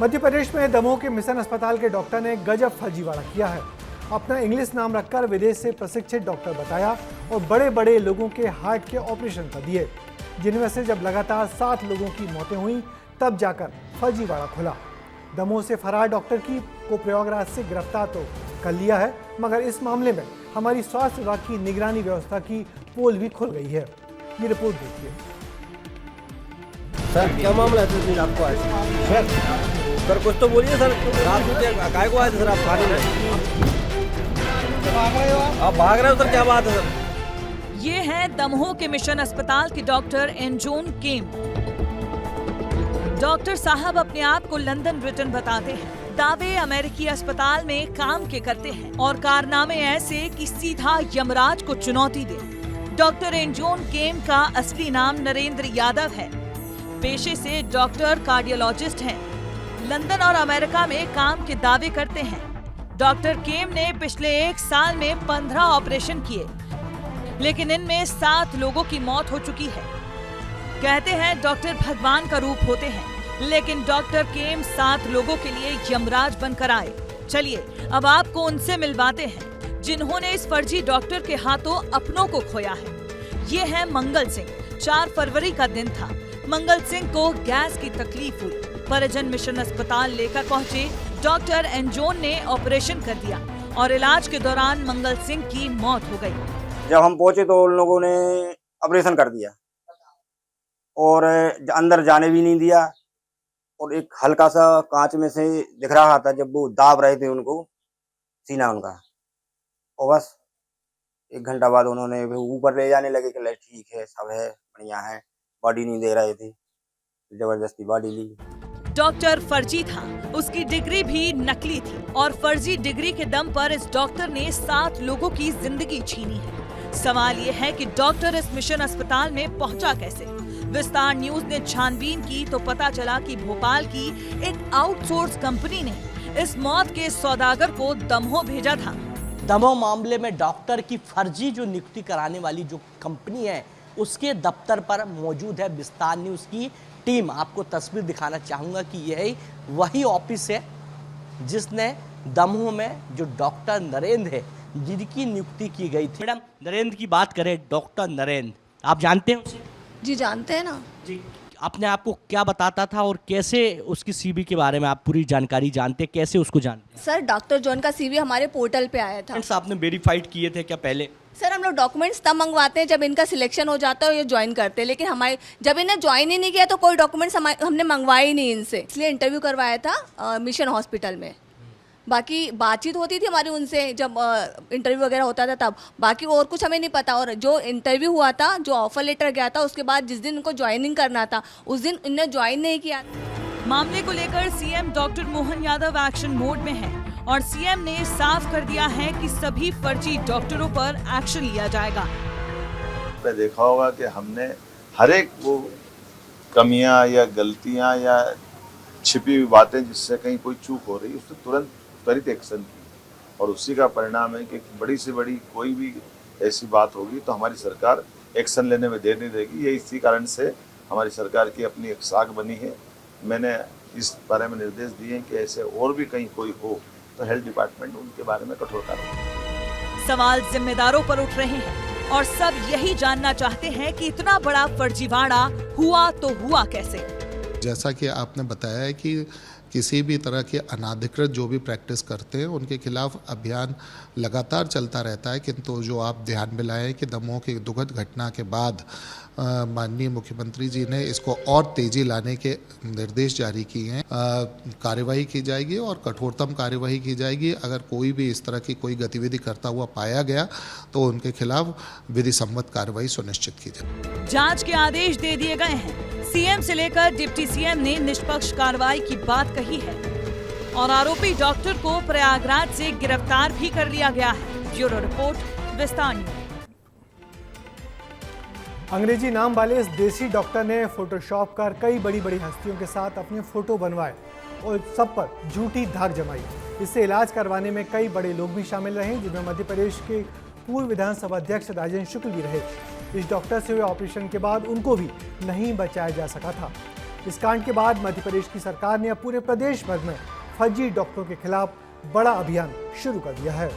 मध्य प्रदेश में दमोह के मिशन अस्पताल के डॉक्टर ने गजब फर्जीवाड़ा किया है। अपना इंग्लिश नाम रखकर विदेश से प्रशिक्षित डॉक्टर बताया और बड़े बड़े लोगों के हार्ट के ऑपरेशन कर दिए, जिनमें से जब लगातार 7 लोगों की मौतें हुई तब जाकर फर्जीवाड़ा खुला। दमोह से फरार डॉक्टर को प्रयागराज से गिरफ्तार तो कर लिया है, मगर इस मामले में हमारी स्वास्थ्य विभाग की निगरानी व्यवस्था की पोल भी खुल गई है। ये रिपोर्ट देखिए। सर क्या मामला है सर आपको आज? सर कुछ तो बोलिए सर, रात में काय को आए थे सर आप थाने में? आप भाग रहे हो सर, क्या बात है सर? ये है दमोह के मिशन अस्पताल के डॉक्टर एंजोन केम। डॉक्टर साहब अपने आप को लंदन ब्रिटेन बताते हैं, दावे अमेरिकी अस्पताल में काम के करते हैं और कारनामे ऐसे कि सीधा यमराज को चुनौती दे। डॉक्टर एंजोन केम का असली नाम नरेंद्र यादव है। पेशे से डॉक्टर कार्डियोलॉजिस्ट हैं। लंदन और अमेरिका में काम के दावे करते हैं। डॉक्टर केम ने पिछले 1 साल में 15 ऑपरेशन किए, लेकिन इनमें 7 लोगों की मौत हो चुकी है। कहते हैं डॉक्टर भगवान का रूप होते हैं, लेकिन डॉक्टर केम 7 लोगों के लिए यमराज बनकर आए। चलिए अब आपको उनसे मिलवाते हैं जिन्होंने इस फर्जी डॉक्टर के हाथों अपनों को खोया है। ये है मंगल सिंह। 4 फरवरी का दिन था। मंगल सिंह को गैस की तकलीफ हुई। परिजन मिशन अस्पताल लेकर पहुंचे। डॉक्टर एंजोन ने ऑपरेशन कर दिया और इलाज के दौरान मंगल सिंह की मौत हो गई। जब हम पहुंचे तो उन लोगों ने ऑपरेशन कर दिया और अंदर जाने भी नहीं दिया, और एक हल्का सा कांच में से दिख रहा था जब वो दाब रहे थे उनको, सीना उनका, और बस 1 घंटा बाद उन्होंने ऊपर ले जाने लगे कि ठीक है, सब है, बढ़िया है। बॉडी नहीं दे रहे थे, जबरदस्ती बॉडी ली। डॉक्टर फर्जी था, उसकी डिग्री भी नकली थी और फर्जी डिग्री के दम पर इस डॉक्टर ने 7 लोगों की जिंदगी छीनी है। सवाल ये है कि डॉक्टर इस मिशन अस्पताल में पहुंचा कैसे? विस्तार न्यूज ने छानबीन की तो पता चला कि भोपाल की एक आउटसोर्स कंपनी ने इस मौत के सौदागर को दमोह भेजा था। दमोह मामले में डॉक्टर की फर्जी जो नियुक्ति कराने वाली जो कंपनी है, उसके दफ्तर पर मौजूद है विस्तार न्यूज की टीम। आपको तस्वीर दिखाना चाहूंगा कि यही वही ऑफिस है जिसने दमोह में जो डॉक्टर नरेंद्र है जिनकी नियुक्ति की गई थी। मैडम नरेंद्र की बात करें, डॉक्टर नरेंद्र आप जानते हैं उसे? जी जानते हैं ना जी। अपने आप को क्या बताता था और कैसे उसकी सीवी के बारे में आप पूरी जानकारी जानते, कैसे उसको जानते हैं? सर डॉक्टर जॉन का सीवी हमारे पोर्टल पे आया था। आपने वेरीफाइड किए थे क्या पहले? सर हम लोग डॉक्यूमेंट्स तब मंगवाते हैं जब इनका सिलेक्शन हो जाता है और ये ज्वाइन करते हैं, लेकिन हमारे जब इन्हें ज्वाइन ही नहीं किया तो कोई डॉक्यूमेंट्स हमने मंगवाए ही नहीं इनसे, इसलिए इंटरव्यू करवाया था मिशन हॉस्पिटल में। बाकी बातचीत होती थी हमारी उनसे जब इंटरव्यू वगैरह होता था तब, बाकी और कुछ हमें नहीं पता। और जो इंटरव्यू हुआ था, जो ऑफर लेटर गया था, उसके बाद जिस दिन इनको ज्वाइनिंग करना था उस दिन इन्हें ज्वाइन नहीं किया। मामले को लेकर CM doctor Mohan Yadav action mode में है और सीएम ने साफ कर दिया है कि सभी फर्जी डॉक्टरों पर एक्शन लिया जाएगा। आपने देखा होगा कि हमने हर एक वो कमियां या गलतियां या छिपी हुई बातें जिससे कहीं कोई चूक हो रही, उससे तुरंत त्वरित एक्शन की, और उसी का परिणाम है कि बड़ी से बड़ी कोई भी ऐसी बात होगी तो हमारी सरकार एक्शन लेने में देर नहीं देगी। ये इसी कारण से हमारी सरकार की अपनी एक साख बनी है। मैंने इस बारे में निर्देश दिए हैं कि ऐसे और भी कहीं कोई हो तो हेल्थ डिपार्टमेंट उनके बारे में कठोर कार्रवाई। सवाल जिम्मेदारों पर उठ रहे हैं और सब यही जानना चाहते हैं कि इतना बड़ा फर्जीवाड़ा हुआ तो हुआ कैसे? जैसा कि आपने बताया है कि किसी भी तरह के अनाधिकृत जो भी प्रैक्टिस करते हैं उनके खिलाफ अभियान लगातार चलता रहता है, किंतु जो आप ध्यान में लाएं कि दमोह की दुखद घटना के बाद माननीय मुख्यमंत्री जी ने इसको और तेजी लाने के निर्देश जारी किए हैं। कार्यवाही की जाएगी और कठोरतम कार्यवाही की जाएगी। अगर कोई भी इस तरह की कोई गतिविधि करता हुआ पाया गया तो उनके खिलाफ विधि सम्मत कार्रवाई सुनिश्चित की जाए। जांच के आदेश दे दिए गए हैं। सीएम से लेकर डिप्टी सीएम ने निष्पक्ष कार्रवाई की बात कही है और आरोपी डॉक्टर को प्रयागराज से गिरफ्तार भी कर लिया गया है। ब्यूरो रिपोर्ट, विस्तार न्यूज। अंग्रेजी नाम वाले इस देसी डॉक्टर ने फोटोशॉप कर कई बड़ी बड़ी हस्तियों के साथ अपने फोटो बनवाए और सब पर झूठी धाक जमाई। इससे इलाज करवाने में कई बड़े लोग भी शामिल रहे, जिनमें मध्य प्रदेश के पूर्व विधानसभा अध्यक्ष राजेंद्र शुक्ल भी रहे। इस डॉक्टर से हुए ऑपरेशन के बाद उनको भी नहीं बचाया जा सका था। इस कांड के बाद मध्य प्रदेश की सरकार ने अब पूरे प्रदेश भर में फर्जी डॉक्टरों के खिलाफ बड़ा अभियान शुरू कर दिया है।